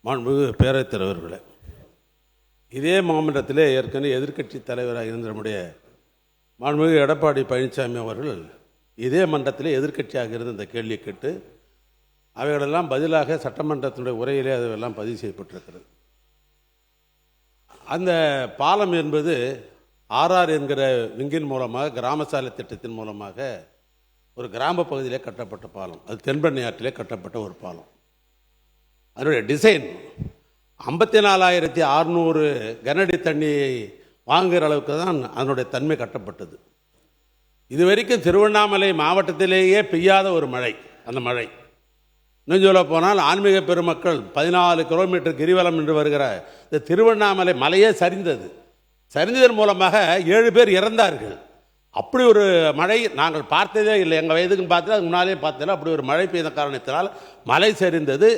மாண்புமிகு பேரவைத் தலைவர்களே, இதே மாமன்றத்திலே ஏற்கனவே எதிர்க்கட்சி தலைவராக இருந்த நம்முடைய மாண்புமிகு எடப்பாடி பழனிசாமி அவர்கள் இதே மன்றத்திலே எதிர்க்கட்சியாக இருந்த இந்த கேள்வியை கேட்டு அவைகளெல்லாம் பதிலாக சட்டமன்றத்தினுடைய உரையிலே அதெல்லாம் பதிவு செய்யப்பட்டிருக்கிறது. அந்த பாலம் என்பது ஆர்ஆர் என்கிற விங்கின் மூலமாக கிராம சாலை திட்டத்தின் மூலமாக ஒரு கிராம பகுதியிலே கட்டப்பட்ட பாலம். அது தென்பெண்ணை ஆற்றிலே கட்டப்பட்ட ஒரு பாலம். அதனுடைய டிசைன் 54,600 கனஅடி தண்ணியை வாங்குகிற அளவுக்கு தான் அதனுடைய தன்மை கட்டப்பட்டது. இதுவரைக்கும் திருவண்ணாமலை மாவட்டத்திலேயே பெய்யாத ஒரு மழை. அந்த மழை இன்னும் சொல்ல போனால் ஆன்மீக பெருமக்கள் 14 கிலோமீட்டர் கிரிவலம் என்று வருகிற இந்த திருவண்ணாமலை மலையே சரிந்தது. சரிந்ததன் மூலமாக 7 பேர் இறந்தார்கள். அப்படி ஒரு மழை நாங்கள் பார்த்ததே இல்லை. எங்கள் வயதுக்கு பார்த்தது அதுக்கு முன்னாலே பார்த்ததில்லை. அப்படி ஒரு மழை பெய்த காரணத்தினால் மலை சரிந்தது.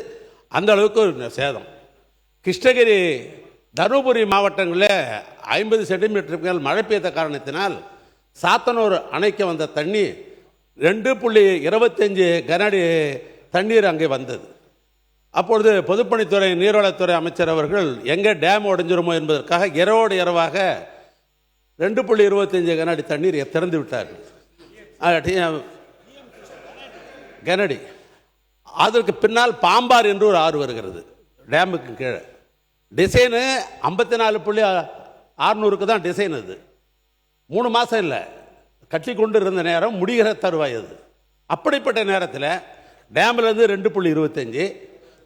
அந்த அளவுக்கு ஒரு சேதம். கிருஷ்ணகிரி தருமபுரி மாவட்டங்களில் 50 சென்டிமீட்டருக்கு மேல் மழை பெய்த காரணத்தினால் சாத்தனூர் அணைக்க வந்த தண்ணி 2.25 கனஅடி தண்ணீர் அங்கே வந்தது. அப்பொழுது பொதுப்பணித்துறை நீர்வளத்துறை அமைச்சர் அவர்கள் எங்கே டேம் உடைஞ்சிருமோ என்பதற்காக இரவோடு இரவாக 2.25 கனஅடி தண்ணீர் திறந்து விட்டார்கள். கனஅடி. அதற்கு பின்னால் பாம்பார் என்று ஒரு ஆறு வருகிறது டேமுக்கு கீழே. டிசைனு 54.600க்கு தான் டிசைன். அது 3 மாதம் இல்லை, கட்டி கொண்டு இருந்த நேரம் முடிகிற தருவாய். அது அப்படிப்பட்ட நேரத்தில் டேம்லேருந்து 2.25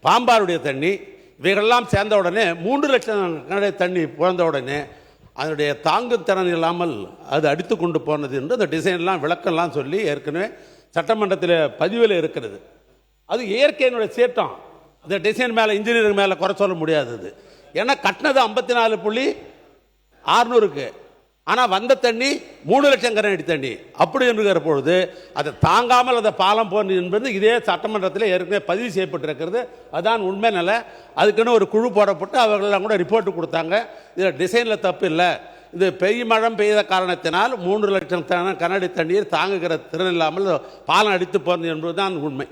பாம்பாருடைய தண்ணி இவைகளெல்லாம் சேர்ந்த உடனே 3 லட்சம் கனஅடி தண்ணி பிறந்த உடனே அதனுடைய தாங்கும் திறன் இல்லாமல் அது அடித்து கொண்டு போனது என்று அந்த டிசைன்லாம் விளக்கம்லாம் சொல்லி ஏற்கனவே சட்டமன்றத்தில் பதிவில் இருக்கிறது. அது இயற்கையினுடைய சீற்றம். அந்த டிசைன் மேலே இன்ஜினியரிங் மேலே குறை சொல்ல முடியாதது. ஏன்னா கட்டினது 54.600க்கு, ஆனால் வந்த தண்ணி 3 லட்சம் கனஅடி தண்ணி. அப்படி என்கிற பொழுது அதை தாங்காமல் அந்த பாலம் போன்று என்பது இதே சட்டமன்றத்தில் ஏற்கனவே பதிவு செய்யப்பட்டிருக்கிறது. அதுதான் உண்மை நிலை. அதுக்குன்னு ஒரு குழு போடப்பட்டு அவர்களெல்லாம் கூட ரிப்போர்ட்டு கொடுத்தாங்க. இதில் டிசைனில் தப்பு இல்லை, இது மழை பெய்த காரணத்தினால் 3 லட்சம் கனஅடி தண்ணீர் தாங்குகிற திறன் இல்லாமல் பாலம் அடித்து போனது என்பது தான் உண்மை.